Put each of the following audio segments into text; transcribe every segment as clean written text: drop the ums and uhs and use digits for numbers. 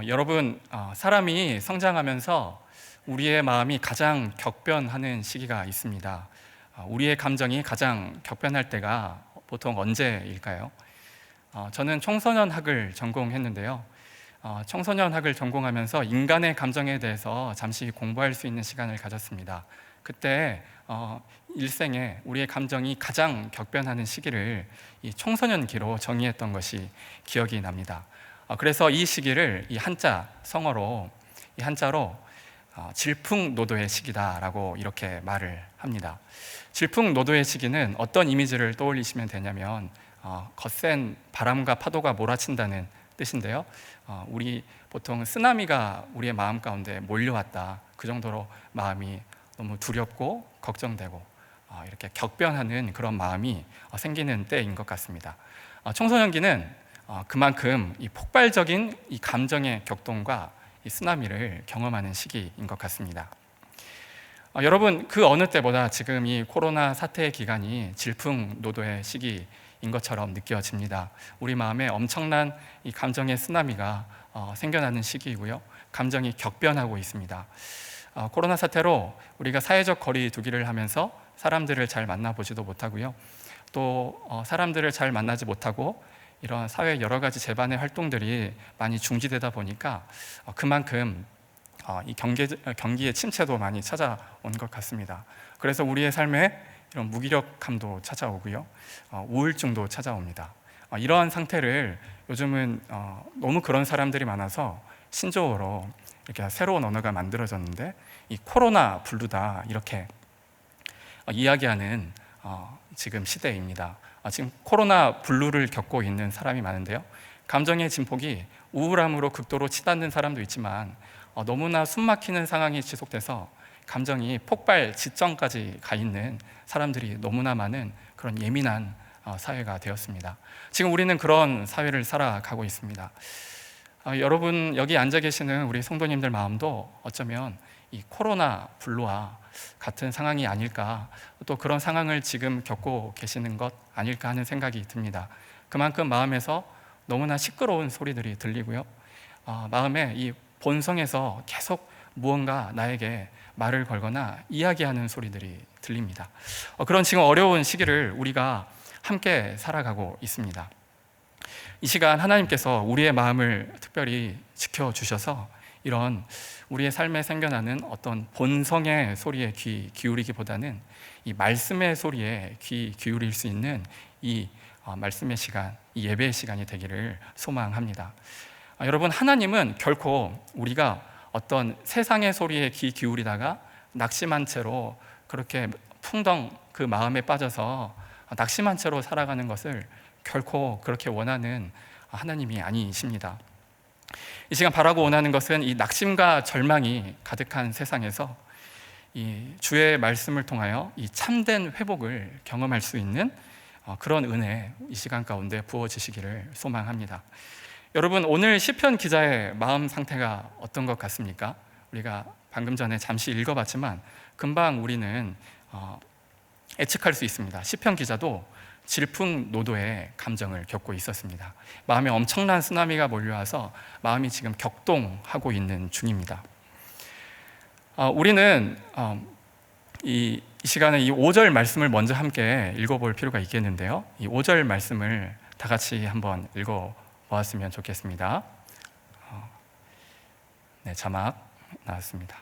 여러분, 사람이 성장하면서 우리의 마음이 가장 격변하는 시기가 있습니다. 우리의 감정이 가장 격변할 때가 보통 언제일까요? 저는 청소년학을 전공했는데요. 청소년학을 전공하면서 인간의 감정에 대해서 잠시 공부할 수 있는 시간을 가졌습니다. 그때 일생에 우리의 감정이 가장 격변하는 시기를 이 청소년기로 정의했던 것이 기억이 납니다. 그래서 이 시기를 이 한자로 질풍노도의 시기다라고 이렇게 말을 합니다. 질풍노도의 시기는 어떤 이미지를 떠올리시면 되냐면 거센 바람과 파도가 몰아친다는 뜻인데요. 우리 보통 쓰나미가 우리의 마음 가운데 몰려왔다, 그 정도로 마음이 너무 두렵고 걱정되고 이렇게 격변하는 그런 마음이 생기는 때인 것 같습니다. 청소년기는 그만큼 이 폭발적인 이 감정의 격동과 이 쓰나미를 경험하는 시기인 것 같습니다. 여러분, 그 어느 때보다 지금 이 코로나 사태의 기간이 질풍노도의 시기인 것처럼 느껴집니다. 우리 마음에 엄청난 이 감정의 쓰나미가 생겨나는 시기이고요. 감정이 격변하고 있습니다. 코로나 사태로 우리가 사회적 거리 두기를 하면서 사람들을 잘 만나보지도 못하고요. 또 사람들을 잘 만나지 못하고 이런 사회 여러 가지 재반의 활동들이 많이 중지되다 보니까 그만큼 이 경기의 침체도 많이 찾아온 것 같습니다. 그래서 우리의 삶에 이런 무기력함도 찾아오고요, 우울증도 찾아옵니다. 이러한 상태를 요즘은 너무 그런 사람들이 많아서 신조어로 이렇게 새로운 언어가 만들어졌는데, 이 코로나 블루다 이렇게 이야기하는 지금 시대입니다. 지금 코로나 블루를 겪고 있는 사람이 많은데요, 감정의 진폭이 우울함으로 극도로 치닫는 사람도 있지만 너무나 숨막히는 상황이 지속돼서 감정이 폭발 지점까지 가 있는 사람들이 너무나 많은 그런 예민한 사회가 되었습니다. 지금 우리는 그런 사회를 살아가고 있습니다. 여러분, 여기 앉아 계시는 우리 성도님들 마음도 어쩌면 이 코로나 블루와 같은 상황이 아닐까, 또 그런 상황을 지금 겪고 계시는 것 아닐까 하는 생각이 듭니다. 그만큼 마음에서 너무나 시끄러운 소리들이 들리고요, 마음에 이 본성에서 계속 무언가 나에게 말을 걸거나 이야기하는 소리들이 들립니다. 그런 지금 어려운 시기를 우리가 함께 살아가고 있습니다. 이 시간 하나님께서 우리의 마음을 특별히 지켜주셔서 이런 우리의 삶에 생겨나는 어떤 본성의 소리에 귀 기울이기보다는 이 말씀의 소리에 귀 기울일 수 있는 이 말씀의 시간, 이 예배의 시간이 되기를 소망합니다. 여러분, 하나님은 결코 우리가 어떤 세상의 소리에 귀 기울이다가 낙심한 채로 그렇게 풍덩 그 마음에 빠져서 낙심한 채로 살아가는 것을 결코 그렇게 원하는 하나님이 아니십니다. 이 시간 바라고 원하는 것은 이 낙심과 절망이 가득한 세상에서 이 주의 말씀을 통하여 이 참된 회복을 경험할 수 있는 그런 은혜, 이 시간 가운데 부어지시기를 소망합니다. 여러분, 오늘 시편 기자의 마음 상태가 어떤 것 같습니까? 우리가 방금 전에 잠시 읽어봤지만 금방 우리는 예측할 수 있습니다. 시편 기자도 질풍노도의 감정을 겪고 있었습니다. 마음에 엄청난 쓰나미가 몰려와서 마음이 지금 격동하고 있는 중입니다. 우리는 이 시간에 이 5절 말씀을 먼저 함께 읽어볼 필요가 있겠는데요, 이 5절 말씀을 다 같이 한번 읽어보았으면 좋겠습니다. 네, 자막 나왔습니다.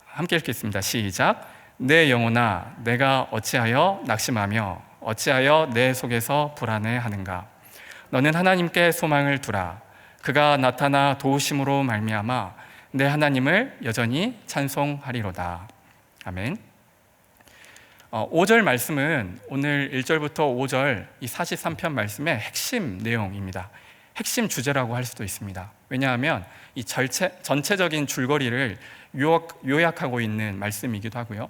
함께 읽겠습니다. 시작. 내 영혼아, 내가 어찌하여 낙심하며 어찌하여 내 속에서 불안해하는가? 너는 하나님께 소망을 두라. 그가 나타나 도우심으로 말미암아 내 하나님을 여전히 찬송하리로다. 아멘. 5절 말씀은 오늘 1절부터 5절 이 43편 말씀의 핵심 내용입니다. 핵심 주제라고 할 수도 있습니다. 왜냐하면 이 전체적인 줄거리를 요약하고 있는 말씀이기도 하고요,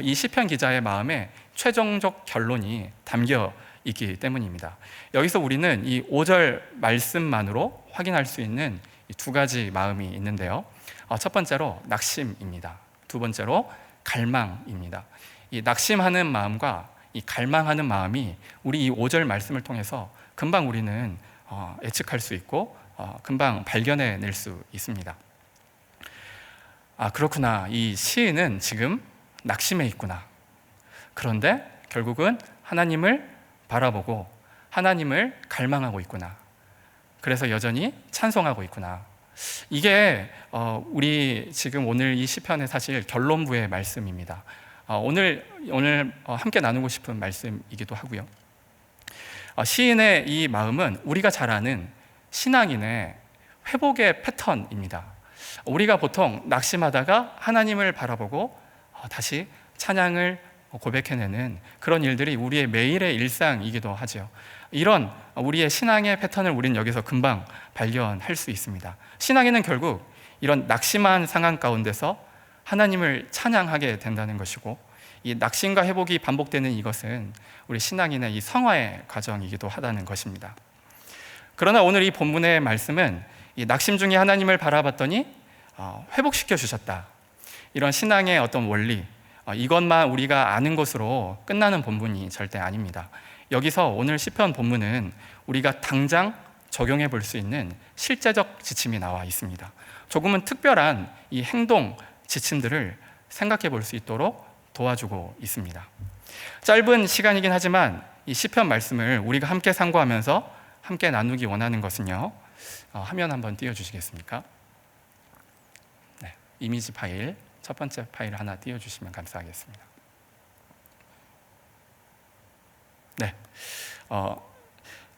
이 시편 기자의 마음에 최종적 결론이 담겨 있기 때문입니다. 여기서 우리는 이 5절 말씀만으로 확인할 수 있는 두 가지 마음이 있는데요, 첫 번째로 낙심입니다. 두 번째로 갈망입니다. 이 낙심하는 마음과 이 갈망하는 마음이 우리 이 5절 말씀을 통해서 금방 우리는 예측할 수 있고 금방 발견해낼 수 있습니다. 그렇구나. 이 시인은 지금 낙심해 있구나. 그런데 결국은 하나님을 바라보고 하나님을 갈망하고 있구나. 그래서 여전히 찬송하고 있구나. 이게 우리 지금 오늘 이 시편의 사실 결론부의 말씀입니다. 오늘 함께 나누고 싶은 말씀이기도 하고요. 시인의 이 마음은 우리가 잘 아는 신앙인의 회복의 패턴입니다. 우리가 보통 낙심하다가 하나님을 바라보고 다시 찬양을 고백해내는 그런 일들이 우리의 매일의 일상이기도 하죠. 이런 우리의 신앙의 패턴을 우리는 여기서 금방 발견할 수 있습니다. 신앙에는 결국 이런 낙심한 상황 가운데서 하나님을 찬양하게 된다는 것이고, 이 낙심과 회복이 반복되는 이것은 우리 신앙인의 이 성화의 과정이기도 하다는 것입니다. 그러나 오늘 이 본문의 말씀은 이 낙심 중에 하나님을 바라봤더니 회복시켜 주셨다, 이런 신앙의 어떤 원리, 이것만 우리가 아는 것으로 끝나는 본문이 절대 아닙니다. 여기서 오늘 시편 본문은 우리가 당장 적용해 볼 수 있는 실제적 지침이 나와 있습니다. 조금은 특별한 이 행동 지침들을 생각해 볼 수 있도록 도와주고 있습니다. 짧은 시간이긴 하지만 이 시편 말씀을 우리가 함께 상고하면서 함께 나누기 원하는 것은요, 화면 한번 띄워주시겠습니까? 네, 이미지 파일, 첫 번째 파일 하나 띄워주시면 감사하겠습니다. 네,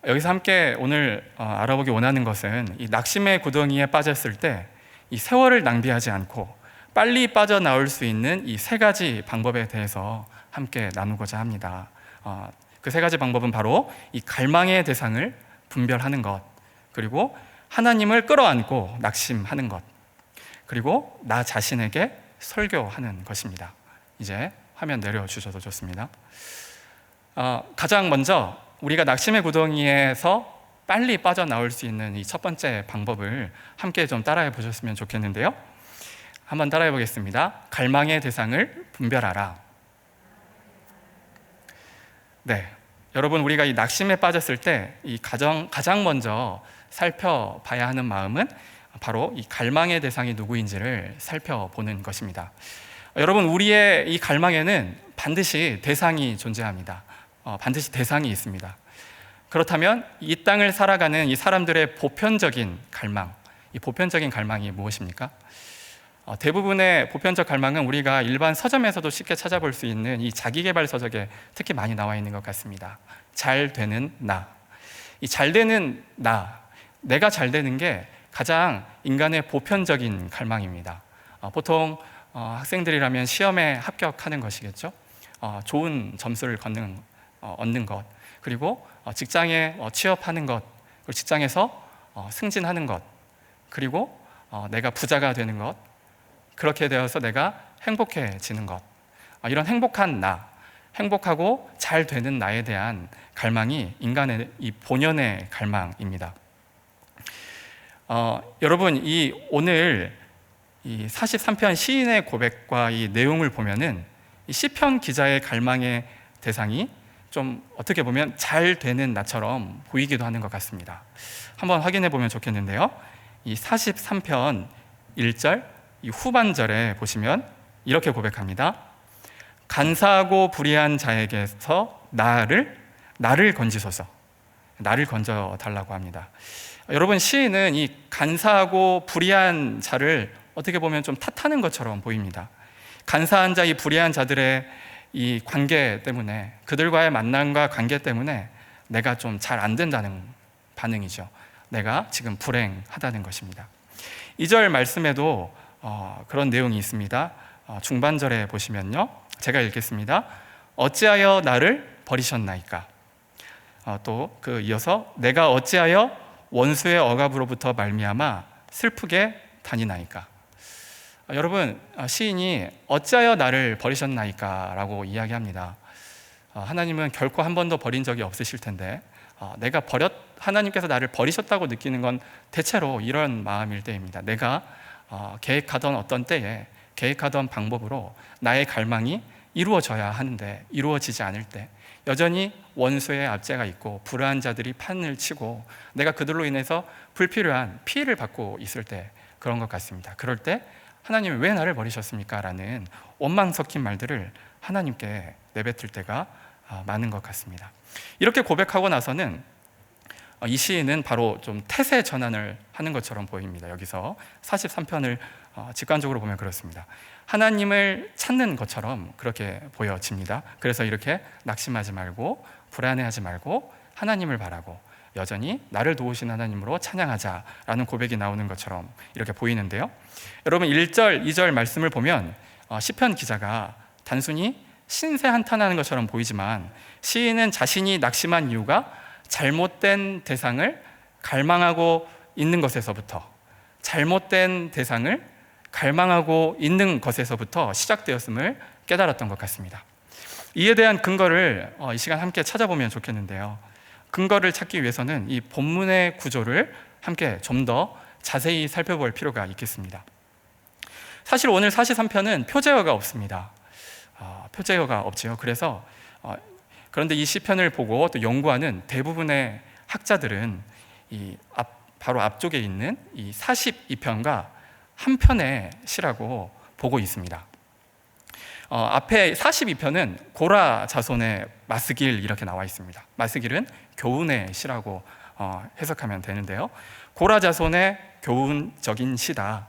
여기서 함께 오늘 알아보기 원하는 것은 이 낙심의 구덩이에 빠졌을 때 이 세월을 낭비하지 않고 빨리 빠져나올 수 있는 이 세 가지 방법에 대해서 함께 나누고자 합니다. 그 세 가지 방법은 바로 이 갈망의 대상을 분별하는 것, 그리고 하나님을 끌어안고 낙심하는 것, 그리고 나 자신에게 설교하는 것입니다. 이제 화면 내려주셔도 좋습니다. 가장 먼저 우리가 낙심의 구덩이에서 빨리 빠져나올 수 있는 이 첫 번째 방법을 함께 좀 따라해 보셨으면 좋겠는데요. 한번 따라해 보겠습니다. 갈망의 대상을 분별하라. 네, 여러분, 우리가 이 낙심에 빠졌을 때 이 가장 먼저 살펴봐야 하는 마음은 바로 이 갈망의 대상이 누구인지를 살펴보는 것입니다. 여러분, 우리의 이 갈망에는 반드시 대상이 존재합니다. 반드시 대상이 있습니다. 그렇다면 이 땅을 살아가는 이 사람들의 보편적인 갈망, 이 보편적인 갈망이 무엇입니까? 대부분의 보편적 갈망은 우리가 일반 서점에서도 쉽게 찾아볼 수 있는 이 자기계발 서적에 특히 많이 나와 있는 것 같습니다. 잘 되는 나, 이 잘 되는 나, 내가 잘 되는 게 가장 인간의 보편적인 갈망입니다. 보통 학생들이라면 시험에 합격하는 것이겠죠. 좋은 점수를 얻는 것, 그리고 직장에 취업하는 것, 그리고 직장에서 승진하는 것, 그리고 내가 부자가 되는 것, 그렇게 되어서 내가 행복해지는 것, 이런 행복한 나, 행복하고 잘 되는 나에 대한 갈망이 인간의 이 본연의 갈망입니다. 여러분, 오늘 이 43편 시인의 고백과 이 내용을 보면은 이 시편 기자의 갈망의 대상이 좀 어떻게 보면 잘 되는 나처럼 보이기도 하는 것 같습니다. 한번 확인해 보면 좋겠는데요. 이 43편 1절 이 후반절에 보시면 이렇게 고백합니다. 간사하고 불의한 자에게서 나를 건지소서. 나를 건져 달라고 합니다. 여러분, 시인은 이 간사하고 불의한 자를 어떻게 보면 좀 탓하는 것처럼 보입니다. 간사한 자, 이 불의한 자들의 이 관계 때문에, 그들과의 만남과 관계 때문에 내가 좀 잘 안 된다는 반응이죠. 내가 지금 불행하다는 것입니다. 2절 말씀에도 그런 내용이 있습니다. 중반절에 보시면요, 제가 읽겠습니다. 어찌하여 나를 버리셨나이까. 또 이어서 내가 어찌하여 원수의 억압으로부터 말미암아 슬프게 다니나이까. 여러분, 시인이 어찌하여 나를 버리셨나이까 라고 이야기합니다. 하나님은 결코 한 번도 버린 적이 없으실 텐데, 하나님께서 나를 버리셨다고 느끼는 건 대체로 이런 마음일 때입니다. 내가 계획하던 어떤 때에 계획하던 방법으로 나의 갈망이 이루어져야 하는데 이루어지지 않을 때, 여전히 원수의 압제가 있고 불의한 자들이 판을 치고 내가 그들로 인해서 불필요한 피해를 받고 있을 때 그런 것 같습니다. 그럴 때 하나님은 왜 나를 버리셨습니까? 라는 원망 섞인 말들을 하나님께 내뱉을 때가 많은 것 같습니다. 이렇게 고백하고 나서는 이 시인은 바로 좀 태세 전환을 하는 것처럼 보입니다. 여기서 43편을 직관적으로 보면 그렇습니다. 하나님을 찾는 것처럼 그렇게 보여집니다. 그래서 이렇게 낙심하지 말고 불안해하지 말고 하나님을 바라고 여전히 나를 도우신 하나님으로 찬양하자라는 고백이 나오는 것처럼 이렇게 보이는데요. 여러분 1절, 2절 말씀을 보면 시편 기자가 단순히 신세 한탄하는 것처럼 보이지만 시인은 자신이 낙심한 이유가 잘못된 대상을 갈망하고 있는 것에서부터 잘못된 대상을 갈망하고 있는 것에서부터 시작되었음을 깨달았던 것 같습니다. 이에 대한 근거를 이 시간 함께 찾아보면 좋겠는데요. 근거를 찾기 위해서는 이 본문의 구조를 함께 좀 더 자세히 살펴볼 필요가 있겠습니다. 사실 오늘 43편은 표제어가 없습니다. 표제어가 없지요. 그래서 그런데 이 시편을 보고 또 연구하는 대부분의 학자들은 바로 앞쪽에 있는 이 42편과 한 편의 시라고 보고 있습니다. 앞에 42편은 고라 자손의 마스길 이렇게 나와 있습니다. 마스길은 교훈의 시라고 해석하면 되는데요. 고라 자손의 교훈적인 시다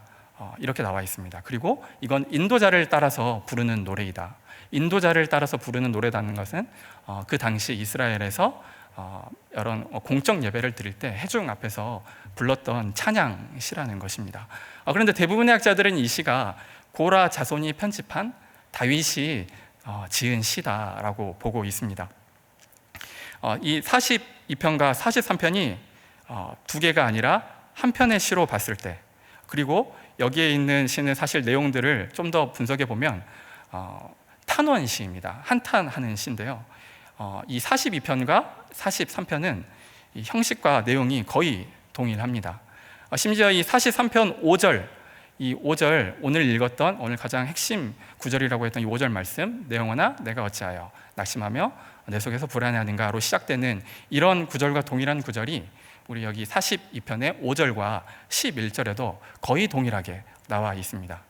이렇게 나와 있습니다. 그리고 이건 인도자를 따라서 부르는 노래이다. 인도자를 따라서 부르는 노래라는 것은 그 당시 이스라엘에서 이런 공적 예배를 드릴 때 회중 앞에서 불렀던 찬양시라는 것입니다. 그런데 대부분의 학자들은 이 시가 고라 자손이 편집한 다윗이 지은 시다라고 보고 있습니다. 이 42편과 43편이 두 개가 아니라 한 편의 시로 봤을 때, 그리고 여기에 있는 시는 사실 내용들을 좀 더 분석해 보면 탄원시입니다. 한탄하는 시인데요. 이 42편과 43편은 이 형식과 내용이 거의 동일합니다. 심지어 이 43편 5절, 이 5절 오늘 읽었던 오늘 가장 핵심 구절이라고 했던 이 5절 말씀, 내 영혼아 내가 어찌하여 낙심하며 내 속에서 불안해하는가로 시작되는 이런 구절과 동일한 구절이 우리 여기 42편의 5절과 11절에도 거의 동일하게 나와 있습니다.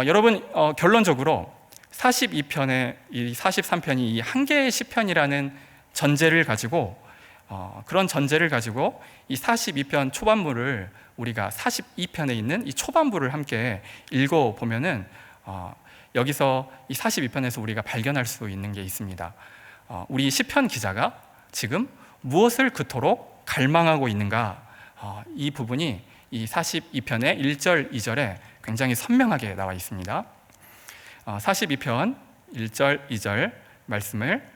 여러분 결론적으로 42편의 이 43편이 이 한 개의 시편이라는 전제를 가지고 그런 전제를 가지고 이 42편 초반부를 우리가 42편에 있는 이 초반부를 함께 읽어보면은 여기서 이 42편에서 우리가 발견할 수 있는 게 있습니다. 우리 시편 기자가 지금 무엇을 그토록 갈망하고 있는가, 이 부분이 이 42편의 1절, 2절에 굉장히 선명하게 나와 있습니다. 42편 1절, 2절 말씀을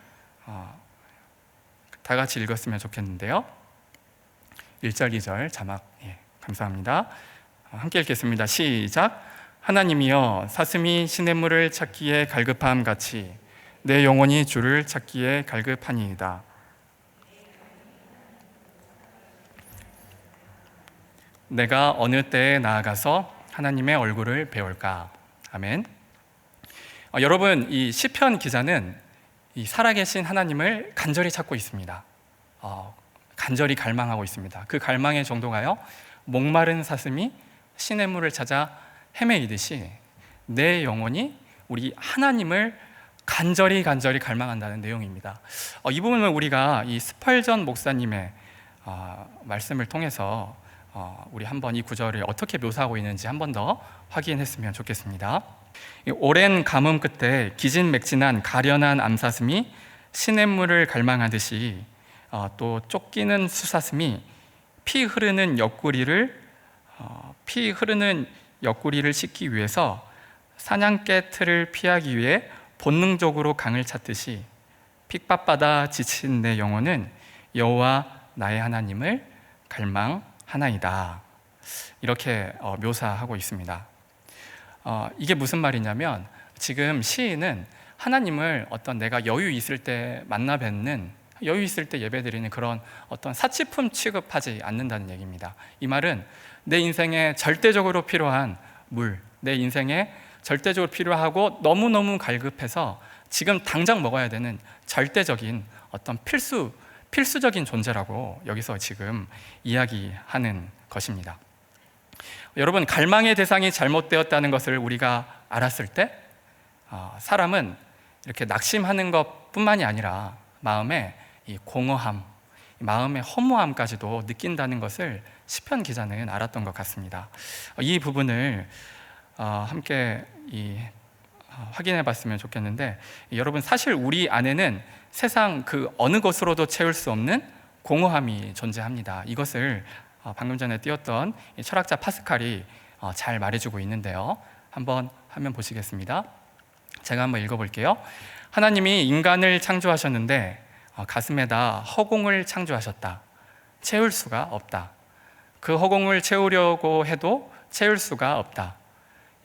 다 같이 읽었으면 좋겠는데요. 1절, 2절 자막 감사합니다. 함께 읽겠습니다. 시작. 하나님이여 사슴이 시냇물을 찾기에 갈급함 같이 내 영혼이 주를 찾기에 갈급하니이다. 내가 어느 때에 나아가서 하나님의 얼굴을 배울까? 아멘. 여러분, 이 시편 기자는 이 살아계신 하나님을 간절히 찾고 있습니다. 간절히 갈망하고 있습니다. 그 갈망의 정도가요, 목마른 사슴이 시냇물을 찾아 헤매이듯이 내 영혼이 우리 하나님을 간절히 갈망한다는 내용입니다. 이 부분은 우리가 이 스펄전 목사님의 말씀을 통해서 우리 한번 이 구절을 어떻게 묘사하고 있는지 한 번 더 확인했으면 좋겠습니다. 오랜 가뭄 끝에 기진맥진한 가련한 암사슴이 시냇물을 갈망하듯이 또 쫓기는 수사슴이 피 흐르는 옆구리를 씻기 위해서 사냥개 틀을 피하기 위해 본능적으로 강을 찾듯이 핍박받아 지친 내 영혼은 여호와 나의 하나님을 갈망하나이다. 이렇게 묘사하고 있습니다. 이게 무슨 말이냐면 지금 시인은 하나님을 어떤 내가 여유 있을 때 만나 뵙는, 여유 있을 때 예배드리는 그런 어떤 사치품 취급하지 않는다는 얘기입니다. 이 말은 내 인생에 절대적으로 필요한 물, 내 인생에 절대적으로 필요하고 너무너무 갈급해서 지금 당장 먹어야 되는 절대적인 어떤 필수적인 존재라고 여기서 지금 이야기하는 것입니다. 여러분, 갈망의 대상이 잘못되었다는 것을 우리가 알았을 때 사람은 이렇게 낙심하는 것뿐만이 아니라 마음의 이 공허함, 마음의 허무함까지도 느낀다는 것을 시편 기자는 알았던 것 같습니다. 이 부분을 함께 확인해 봤으면 좋겠는데, 여러분, 사실 우리 안에는 세상 그 어느 것으로도 채울 수 없는 공허함이 존재합니다. 이것을 방금 전에 띄웠던 철학자 파스칼이 잘 말해주고 있는데요. 한번 화면 보시겠습니다. 제가 한번 읽어볼게요. 하나님이 인간을 창조하셨는데 가슴에다 허공을 창조하셨다. 채울 수가 없다. 그 허공을 채우려고 해도 채울 수가 없다.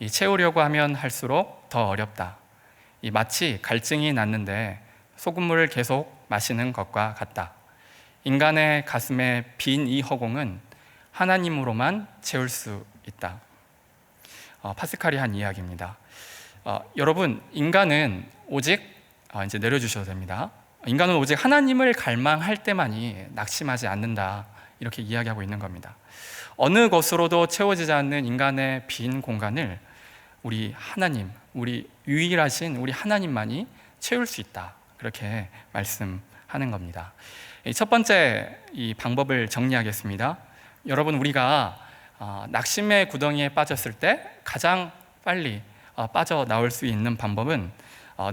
채우려고 하면 할수록 더 어렵다. 마치 갈증이 났는데 소금물을 계속 마시는 것과 같다. 인간의 가슴에 빈 이 허공은 하나님으로만 채울 수 있다. 파스칼이 한 이야기입니다. 여러분, 인간은 오직 이제 내려주셔도 됩니다. 인간은 오직 하나님을 갈망할 때만이 낙심하지 않는다, 이렇게 이야기하고 있는 겁니다. 어느 것으로도 채워지지 않는 인간의 빈 공간을 우리 하나님, 우리 유일하신 우리 하나님만이 채울 수 있다, 그렇게 말씀하는 겁니다. 첫 번째 이 방법을 정리하겠습니다. 여러분, 우리가 낙심의 구덩이에 빠졌을 때 가장 빨리 빠져나올 수 있는 방법은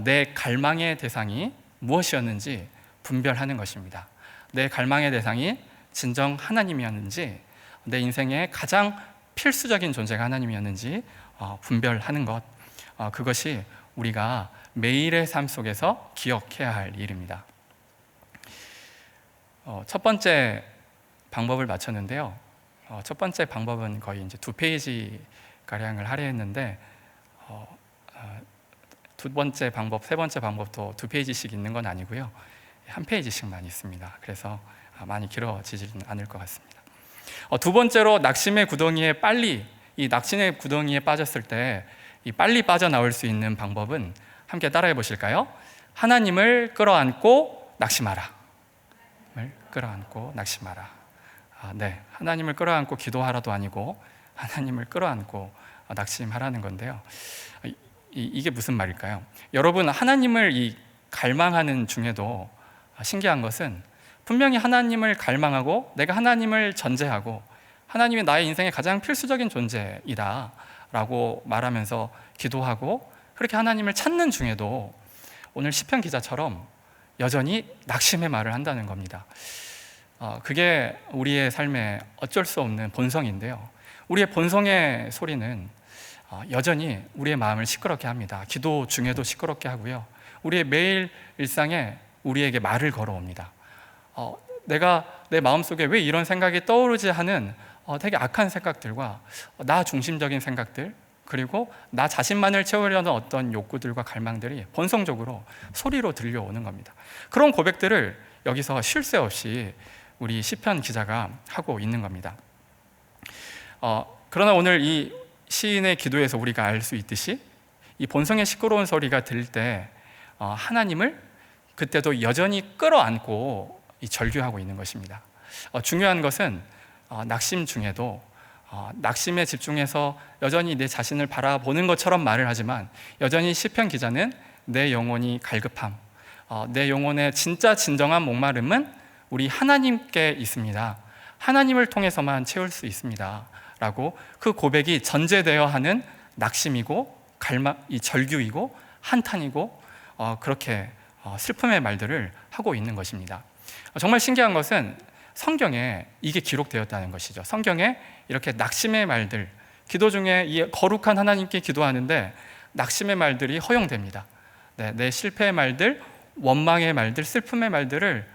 내 갈망의 대상이 무엇이었는지 분별하는 것입니다. 내 갈망의 대상이 진정 하나님이었는지, 내 인생의 가장 필수적인 존재가 하나님이었는지 분별하는 것, 그것이 우리가 매일의 삶 속에서 기억해야 할 일입니다. 첫 번째 방법을 마쳤는데요. 첫 번째 방법은 거의 이제 2페이지 가량을 할애했는데, 두 번째 방법, 세 번째 방법도 2페이지씩 있는 건 아니고요. 1페이지씩만 있습니다. 그래서 많이 길어지지는 않을 것 같습니다. 두 번째로 낙심의 구덩이에 낙심의 구덩이에 빠졌을 때 빨리 빠져나올 수 있는 방법은 함께 따라해 보실까요? 하나님을 끌어안고 낙심하라. 끌어안고 낙심하라. 네, 하나님을 끌어안고 기도하라도 아니고 하나님을 끌어안고 낙심하라는 건데요. 이게 무슨 말일까요? 여러분, 하나님을 갈망하는 중에도 신기한 것은 분명히 하나님을 갈망하고 내가 하나님을 전제하고 하나님이 나의 인생의 가장 필수적인 존재이다 라고 말하면서 기도하고 그렇게 하나님을 찾는 중에도 오늘 시편 기자처럼 여전히 낙심의 말을 한다는 겁니다. 그게 우리의 삶의 어쩔 수 없는 본성인데요. 우리의 본성의 소리는 여전히 우리의 마음을 시끄럽게 합니다. 기도 중에도 시끄럽게 하고요. 우리의 매일 일상에 우리에게 말을 걸어옵니다. 내가 내 마음속에 왜 이런 생각이 떠오르지 하는 되게 악한 생각들과 나 중심적인 생각들, 그리고 나 자신만을 채우려는 어떤 욕구들과 갈망들이 본성적으로 소리로 들려오는 겁니다. 그런 고백들을 여기서 쉴 새 없이 우리 시편 기자가 하고 있는 겁니다. 그러나 오늘 이 시인의 기도에서 우리가 알 수 있듯이 이 본성의 시끄러운 소리가 들릴 때 하나님을 그때도 여전히 끌어안고 절규하고 있는 것입니다. 중요한 것은 낙심 중에도 낙심에 집중해서 여전히 내 자신을 바라보는 것처럼 말을 하지만 여전히 시편 기자는 내 영혼이 갈급함, 내 영혼의 진짜 진정한 목마름은 우리 하나님께 있습니다. 하나님을 통해서만 채울 수 있습니다 라고 그 고백이 전제되어 하는 낙심이고 이 절규이고 한탄이고 그렇게 슬픔의 말들을 하고 있는 것입니다. 정말 신기한 것은 성경에 이게 기록되었다는 것이죠. 성경에 이렇게 낙심의 말들, 기도 중에 이 거룩한 하나님께 기도하는데 낙심의 말들이 허용됩니다. 네, 내 실패의 말들, 원망의 말들, 슬픔의 말들을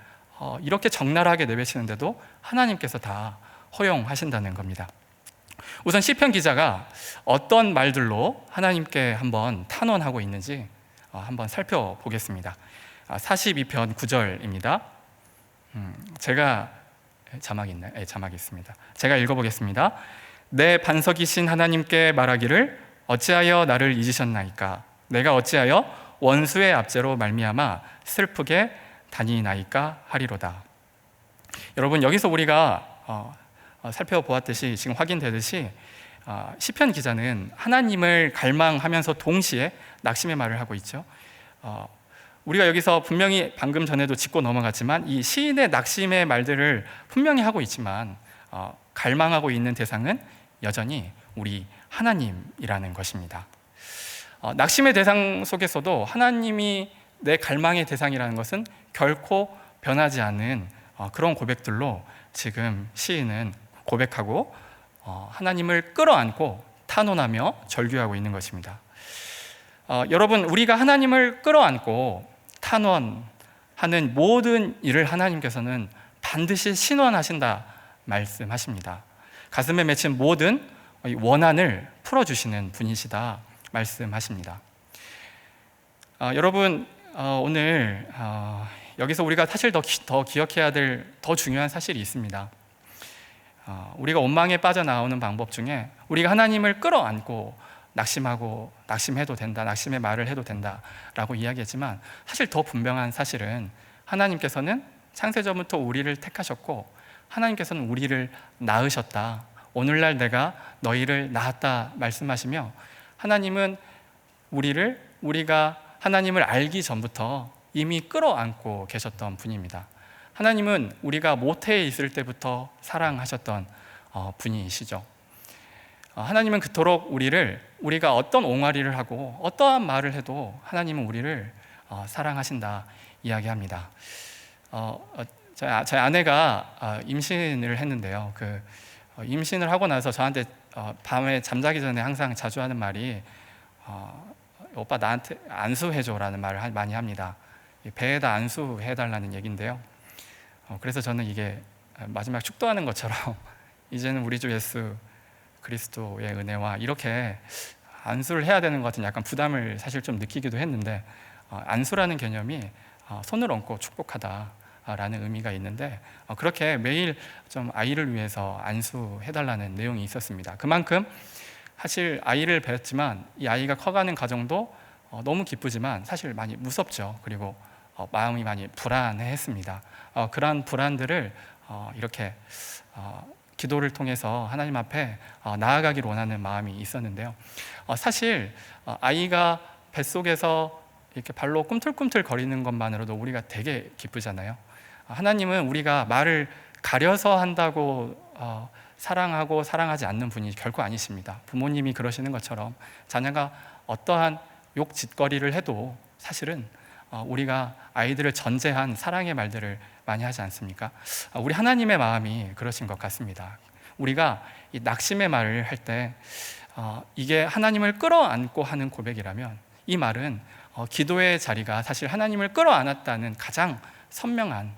이렇게 적나라하게 내뱉이는데도 하나님께서 다 허용하신다는 겁니다. 우선 시편 기자가 어떤 말들로 하나님께 한번 탄원하고 있는지 한번 살펴보겠습니다. 42편 9절입니다. 제가 자막이 있나요? 네, 자막이 있습니다. 제가 읽어보겠습니다. 내 반석이신 하나님께 말하기를 어찌하여 나를 잊으셨나이까? 내가 어찌하여 원수의 압제로 말미암아 슬프게 다니나이까 하리로다. 여러분, 여기서 우리가 살펴보았듯이, 지금 확인되듯이 시편 기자는 하나님을 갈망하면서 동시에 낙심의 말을 하고 있죠. 우리가 여기서 분명히 방금 전에도 짚고 넘어갔지만 이 시인의 낙심의 말들을 분명히 하고 있지만 갈망하고 있는 대상은 여전히 우리 하나님이라는 것입니다. 낙심의 대상 속에서도 하나님이 내 갈망의 대상이라는 것은 결코 변하지 않는 그런 고백들로 지금 시인은 고백하고 하나님을 끌어안고 탄원하며 절규하고 있는 것입니다. 여러분, 우리가 하나님을 끌어안고 탄원하는 모든 일을 하나님께서는 반드시 신원하신다 말씀하십니다. 가슴에 맺힌 모든 원한을 풀어주시는 분이시다 말씀하십니다. 여러분, 오늘 여기서 우리가 사실 더 기억해야 될 더 중요한 사실이 있습니다. 우리가 원망에 빠져나오는 방법 중에 우리가 하나님을 끌어안고 낙심해도 된다, 낙심의 말을 해도 된다라고 이야기했지만, 사실 더 분명한 사실은 하나님께서는 창세전부터 우리를 택하셨고 하나님께서는 우리를 낳으셨다, 오늘날 내가 너희를 낳았다 말씀하시며, 하나님은 우리가 하나님을 알기 전부터 이미 끌어안고 계셨던 분입니다. 하나님은 우리가 모태에 있을 때부터 사랑하셨던 분이시죠. 하나님은 그토록 우리가 어떤 옹알이를 하고 어떠한 말을 해도 하나님은 우리를 사랑하신다 이야기합니다. 저희 아내가 임신을 했는데요. 임신을 하고 나서 저한테 밤에 잠자기 전에 항상 자주 하는 말이 오빠 나한테 안수해줘라는 말을 많이 합니다. 배에다 안수해달라는 얘기인데요. 그래서 저는 이게 마지막 축도하는 것처럼 이제는 우리 주 예수 그리스도의 은혜와 이렇게 안수를 해야 되는 것 같은 약간 부담을 사실 좀 느끼기도 했는데, 안수라는 개념이 손을 얹고 축복하다라는 의미가 있는데, 그렇게 매일 좀 아이를 위해서 안수해달라는 내용이 있었습니다. 그만큼 사실 아이를 뵀지만 이 아이가 커가는 과정도 너무 기쁘지만 사실 많이 무섭죠. 그리고 마음이 많이 불안해했습니다. 그러한 불안들을 이렇게 기도를 통해서 하나님 앞에 나아가기를 원하는 마음이 있었는데요. 사실 아이가 뱃속에서 이렇게 발로 꿈틀꿈틀 거리는 것만으로도 우리가 되게 기쁘잖아요. 하나님은 우리가 말을 가려서 한다고 사랑하고 사랑하지 않는 분이 결코 아니십니다. 부모님이 그러시는 것처럼 자녀가 어떠한 욕짓거리를 해도 사실은 우리가 아이들을 전제한 사랑의 말들을 많이 하지 않습니까? 우리 하나님의 마음이 그러신 것 같습니다. 우리가 이 낙심의 말을 할 때 이게 하나님을 끌어안고 하는 고백이라면, 이 말은 기도의 자리가 사실 하나님을 끌어안았다는 가장 선명한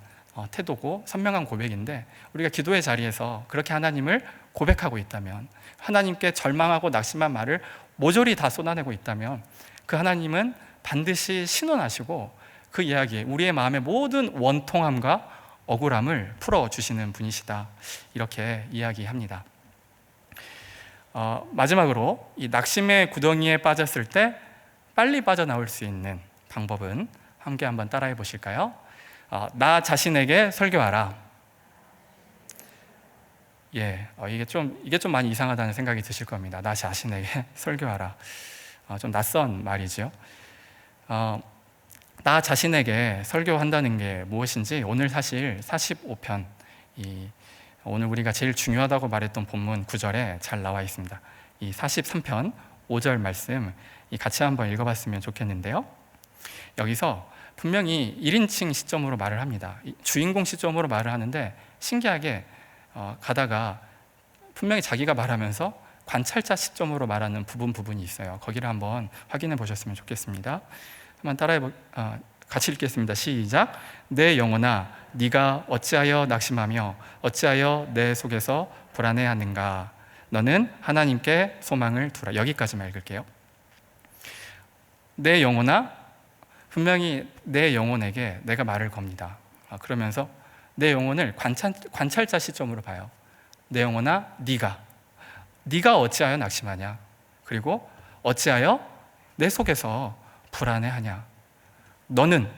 태도고 선명한 고백인데, 우리가 기도의 자리에서 그렇게 하나님을 고백하고 있다면, 하나님께 절망하고 낙심한 말을 모조리 다 쏟아내고 있다면, 그 하나님은 반드시 신원하시고 그 이야기에 우리의 마음의 모든 원통함과 억울함을 풀어주시는 분이시다, 이렇게 이야기합니다. 마지막으로 이 낙심의 구덩이에 빠졌을 때 빨리 빠져나올 수 있는 방법은 함께 한번 따라해 보실까요? 나 자신에게 설교하라. 이게 좀 많이 이상하다는 생각이 드실 겁니다. 나 자신에게 설교하라. 좀 낯선 말이죠. 나 자신에게 설교한다는 게 무엇인지 오늘 사실 45편, 오늘 우리가 제일 중요하다고 말했던 본문 9절에 잘 나와 있습니다. 이 43편 5절 말씀 같이 한번 읽어봤으면 좋겠는데요. 여기서 분명히 1인칭 시점으로 말을 합니다. 주인공 시점으로 말을 하는데, 신기하게 가다가 분명히 자기가 말하면서 관찰자 시점으로 말하는 부분이 있어요. 거기를 한번 확인해 보셨으면 좋겠습니다. 한번 같이 읽겠습니다. 시작. 내 영혼아, 네가 어찌하여 낙심하며 어찌하여 내 속에서 불안해하는가. 너는 하나님께 소망을 두라. 여기까지만 읽을게요. 내 영혼아, 분명히 내 영혼에게 내가 말을 겁니다. 그러면서 내 영혼을 관찰자 시점으로 봐요. 내 영혼아, 네가 어찌하여 낙심하냐. 그리고 어찌하여 내 속에서 불안해하냐? 너는,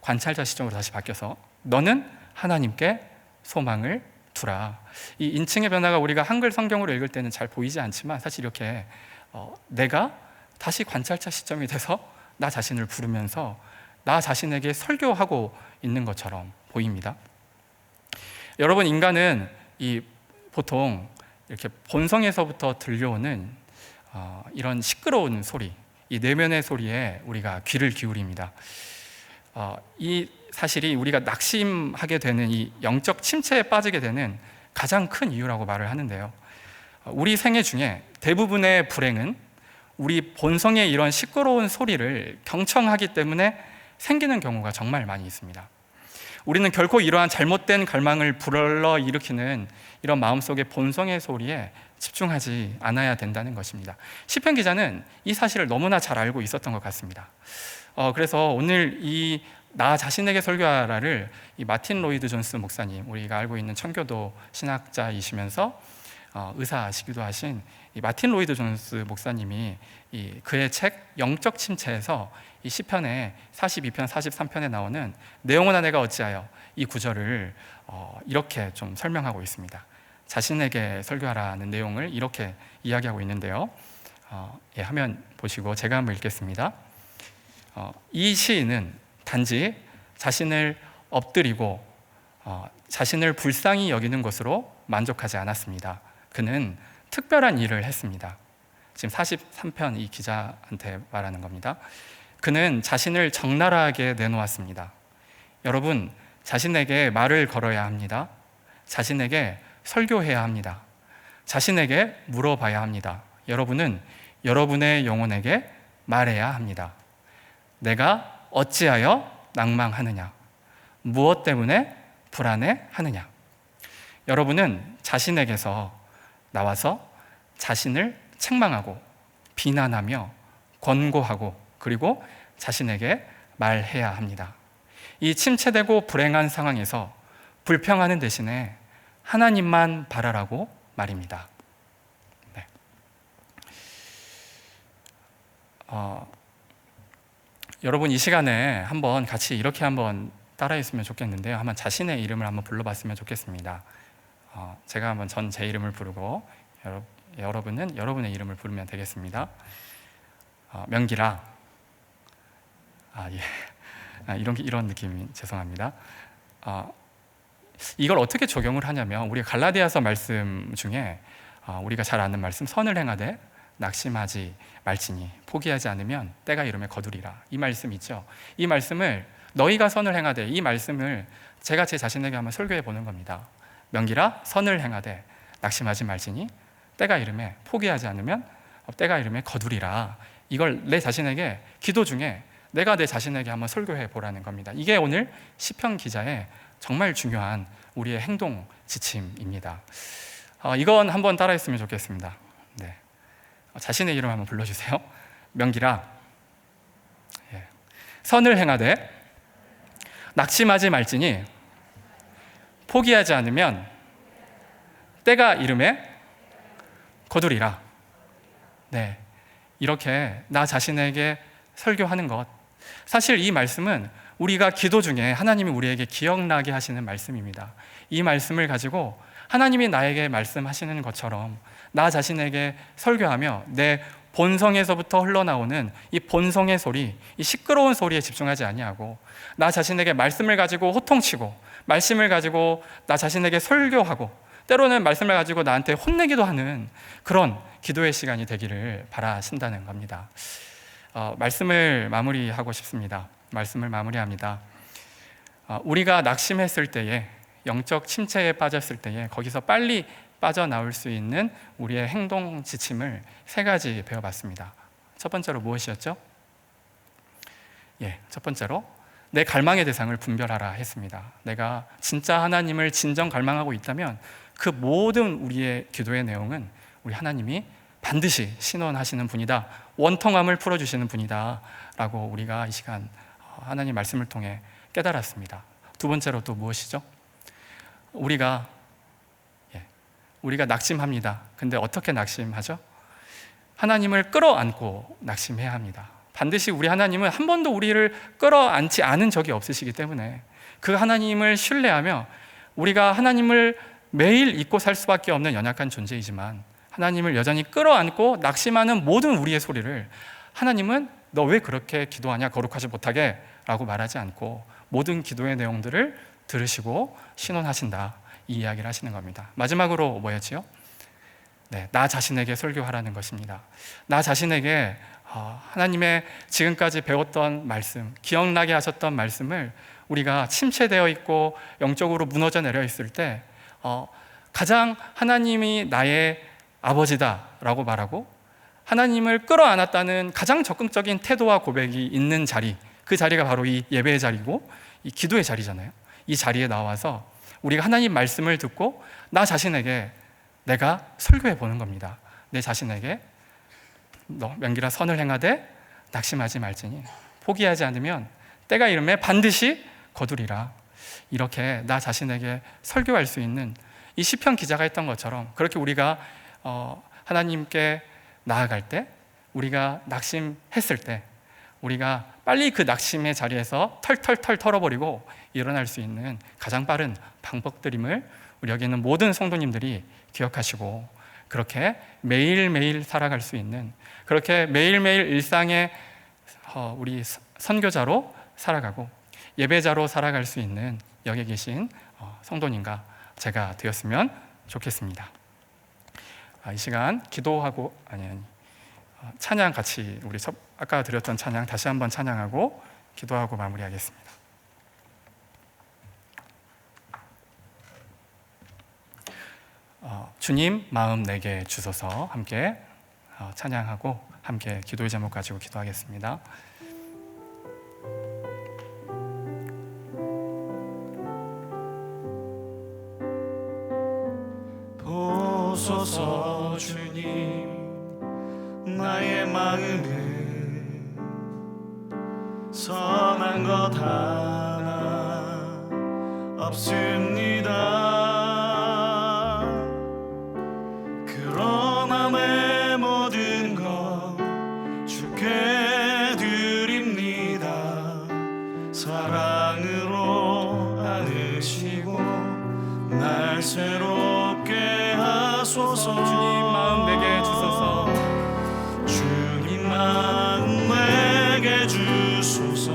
관찰자 시점으로 다시 바뀌어서 너는 하나님께 소망을 두라. 이 인칭의 변화가 우리가 한글 성경으로 읽을 때는 잘 보이지 않지만 사실 이렇게 내가 다시 관찰자 시점이 돼서 나 자신을 부르면서 나 자신에게 설교하고 있는 것처럼 보입니다. 여러분, 인간은 보통 이렇게 본성에서부터 들려오는 이런 시끄러운 소리, 이 내면의 소리에 우리가 귀를 기울입니다. 이 사실이 우리가 낙심하게 되는 이 영적 침체에 빠지게 되는 가장 큰 이유라고 말을 하는데요. 우리 생애 중에 대부분의 불행은 우리 본성의 이런 시끄러운 소리를 경청하기 때문에 생기는 경우가 정말 많이 있습니다. 우리는 결코 이러한 잘못된 갈망을 불러일으키는 이런 마음속의 본성의 소리에 집중하지 않아야 된다는 것입니다. 시편 기자는 이 사실을 너무나 잘 알고 있었던 것 같습니다. 그래서 오늘 이 나 자신에게 설교하라를 이 마틴 로이드 존스 목사님, 우리가 알고 있는 청교도 신학자이시면서 의사시기도 하신 이 마틴 로이드 존스 목사님이 그의 책 영적 침체에서 이 시편의 42편, 43편에 나오는 내 영혼아 내가 어찌하여 이 구절을 이렇게 좀 설명하고 있습니다. 자신에게 설교하라는 내용을 이렇게 이야기하고 있는데요. 화면 보시고 제가 한번 읽겠습니다. 이 시인은 단지 자신을 엎드리고 자신을 불쌍히 여기는 것으로 만족하지 않았습니다. 그는 특별한 일을 했습니다. 지금 43편 이 기자한테 말하는 겁니다. 그는 자신을 적나라하게 내놓았습니다. 여러분, 자신에게 말을 걸어야 합니다. 자신에게 설교해야 합니다. 자신에게 물어봐야 합니다. 여러분은 여러분의 영혼에게 말해야 합니다. 내가 어찌하여 낭망하느냐? 무엇 때문에 불안해하느냐? 여러분은 자신에게서 나와서 자신을 책망하고 비난하며 권고하고 그리고 자신에게 말해야 합니다. 이 침체되고 불행한 상황에서 불평하는 대신에 하나님만 바라라고 말입니다. 네. 여러분, 이 시간에 한번 같이 이렇게 한번 따라했으면 좋겠는데요. 한번 자신의 이름을 한번 불러봤으면 좋겠습니다. 제가 한번 제 이름을 부르고 여러분은 여러분의 이름을 부르면 되겠습니다. 명기라. 예. 이런 느낌 죄송합니다. 이걸 어떻게 적용을 하냐면 우리가 갈라디아서 말씀 중에 우리가 잘 아는 말씀, 선을 행하되 낙심하지 말지니 포기하지 않으면 때가 이르매 거두리라, 이 말씀 있죠. 이 말씀을 너희가 선을 행하되, 이 말씀을 제가 제 자신에게 한번 설교해 보는 겁니다. 명기라 선을 행하되 낙심하지 말지니 때가 이르매 포기하지 않으면 때가 이르매 거두리라. 이걸 내 자신에게 기도 중에 내가 내 자신에게 한번 설교해 보라는 겁니다. 이게 오늘 시편 기자의 정말 중요한 우리의 행동 지침입니다. 이건 한번 따라했으면 좋겠습니다. 네. 자신의 이름 한번 불러주세요. 명기라. 예. 선을 행하되 낙심하지 말지니 포기하지 않으면 때가 이르매 거두리라. 네. 이렇게 나 자신에게 설교하는 것, 사실 이 말씀은 우리가 기도 중에 하나님이 우리에게 기억나게 하시는 말씀입니다. 이 말씀을 가지고 하나님이 나에게 말씀하시는 것처럼 나 자신에게 설교하며 내 본성에서부터 흘러나오는 이 본성의 소리, 이 시끄러운 소리에 집중하지 아니하고 나 자신에게 말씀을 가지고 호통치고 말씀을 가지고 나 자신에게 설교하고 때로는 말씀을 가지고 나한테 혼내기도 하는 그런 기도의 시간이 되기를 바라신다는 겁니다. 말씀을 마무리하고 싶습니다. 말씀을 마무리합니다. 우리가 낙심했을 때에, 영적 침체에 빠졌을 때에 거기서 빨리 빠져나올 수 있는 우리의 행동 지침을 3가지 배워봤습니다. 첫 번째로 무엇이었죠? 첫 번째로 내 갈망의 대상을 분별하라 했습니다. 내가 진짜 하나님을 진정 갈망하고 있다면 그 모든 우리의 기도의 내용은 우리 하나님이 반드시 신원하시는 분이다, 원통함을 풀어주시는 분이다 라고 우리가 이 시간 하나님 말씀을 통해 깨달았습니다. 두 번째로 또 무엇이죠? 우리가 낙심합니다. 근데 어떻게 낙심하죠? 하나님을 끌어안고 낙심해야 합니다. 반드시 우리 하나님은 한 번도 우리를 끌어안지 않은 적이 없으시기 때문에 그 하나님을 신뢰하며 우리가 하나님을 매일 잊고 살 수밖에 없는 연약한 존재이지만 하나님을 여전히 끌어안고 낙심하는 모든 우리의 소리를 하나님은 너 왜 그렇게 기도하냐, 거룩하지 못하게 라고 말하지 않고 모든 기도의 내용들을 들으시고 신원하신다, 이 이야기를 하시는 겁니다. 마지막으로 뭐였지요? 네, 나 자신에게 설교하라는 것입니다. 나 자신에게 하나님의 지금까지 배웠던 말씀, 기억나게 하셨던 말씀을 우리가 침체되어 있고 영적으로 무너져 내려 있을 때 가장 하나님이 나의 아버지다라고 말하고 하나님을 끌어안았다는 가장 적극적인 태도와 고백이 있는 자리, 그 자리가 바로 이 예배의 자리고 이 기도의 자리잖아요. 이 자리에 나와서 우리가 하나님 말씀을 듣고 나 자신에게 내가 설교해 보는 겁니다. 내 자신에게 너 명기라 선을 행하되 낙심하지 말지니 포기하지 않으면 때가 이르매 반드시 거두리라. 이렇게 나 자신에게 설교할 수 있는 이 시편 기자가 했던 것처럼 그렇게 우리가 하나님께 나아갈 때, 우리가 낙심했을 때 우리가 빨리 그 낙심의 자리에서 털털털 털어버리고 일어날 수 있는 가장 빠른 방법들임을 우리 여기 있는 모든 성도님들이 기억하시고 그렇게 매일매일 살아갈 수 있는, 그렇게 매일매일 일상의 우리 선교자로 살아가고 예배자로 살아갈 수 있는 여기 계신 성도님과 제가 되었으면 좋겠습니다. 이 시간 기도하고 찬양 같이 우리 아까 드렸던 찬양 다시 한번 찬양하고 기도하고 마무리하겠습니다. 주님 마음 내게 주소서 함께 찬양하고 함께 기도의 제목 가지고 기도하겠습니다. 보소서 주님, 나의 마음은 선한 것 하나 없습니다. 그러나 내 모든 것 주께 드립니다. 사랑으로 안으시고 날 새롭게 하소서. 주님 마음 내게 주소서. 주님 마음 내게 주소서.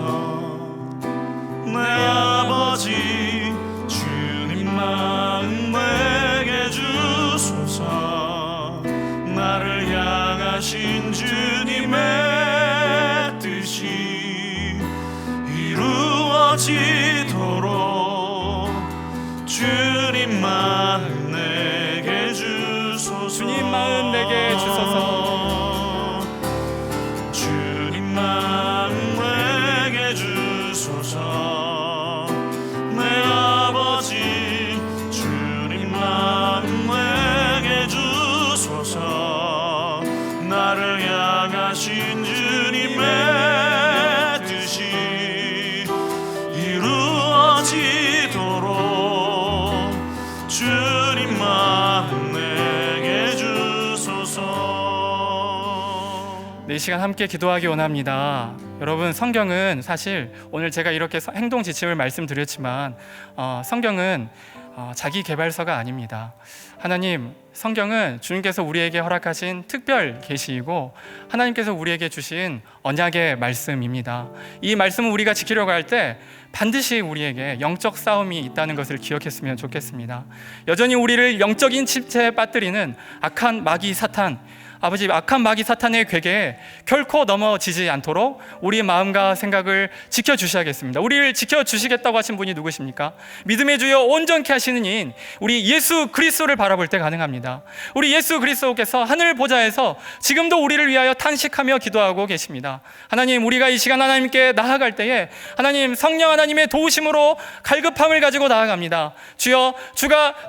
내 아버지 주님 마음 내게 주소서. 나를 향하신 주님의 뜻이 이루어지도록 주님 마음 내게 주소서. 주님 마음 내게 주소서. 주님 마음 내게 주소서. 내 아버지 주님 마음 내게 주소서. 나를 향하신 주님의 뜻이 이루어지도록 주님 마음 내게 주소서. 네, 이 시간 함께 기도하기 원합니다. 여러분, 성경은 사실 오늘 제가 이렇게 행동 지침을 말씀드렸지만 성경은 자기 개발서가 아닙니다. 하나님, 성경은 주님께서 우리에게 허락하신 특별 계시이고 하나님께서 우리에게 주신 언약의 말씀입니다. 이 말씀을 우리가 지키려고 할 때 반드시 우리에게 영적 싸움이 있다는 것을 기억했으면 좋겠습니다. 여전히 우리를 영적인 침체에 빠뜨리는 악한 마귀 사탄, 아버지, 악한 마귀 사탄의 궤계에 결코 넘어지지 않도록 우리의 마음과 생각을 지켜주셔야겠습니다. 우리를 지켜주시겠다고 하신 분이 누구십니까? 믿음의 주여 온전케 하시는 이인 우리 예수 그리스도를 바라볼 때 가능합니다. 우리 예수 그리스도께서 하늘 보좌에서 지금도 우리를 위하여 탄식하며 기도하고 계십니다. 하나님, 우리가 이 시간 하나님께 나아갈 때에 하나님, 성령 하나님의 도우심으로 갈급함을 가지고 나아갑니다. 주여,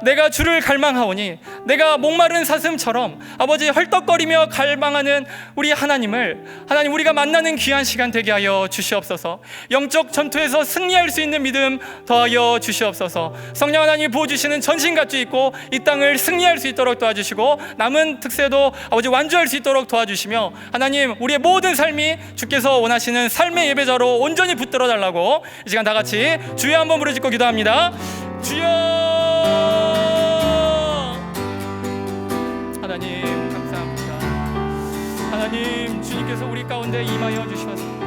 내가 주를 갈망하오니 내가 목마른 사슴처럼 아버지 헐떡거리 소원거리며 갈망하는 우리 하나님을, 하나님 우리가 만나는 귀한 시간 되게 하여 주시옵소서. 영적 전투에서 승리할 수 있는 믿음 더하여 주시옵소서. 성령 하나님이 부어주시는 전신갑주 입고 이 땅을 승리할 수 있도록 도와주시고 남은 특세도 아버지 완주할 수 있도록 도와주시며, 하나님 우리의 모든 삶이 주께서 원하시는 삶의 예배자로 온전히 붙들어 달라고 이 시간 다 같이 주여 한번 부르짖고 기도합니다. 주여. 하나님 감사합니다. 하나님 주님께서 우리 가운데 임하여 주셔서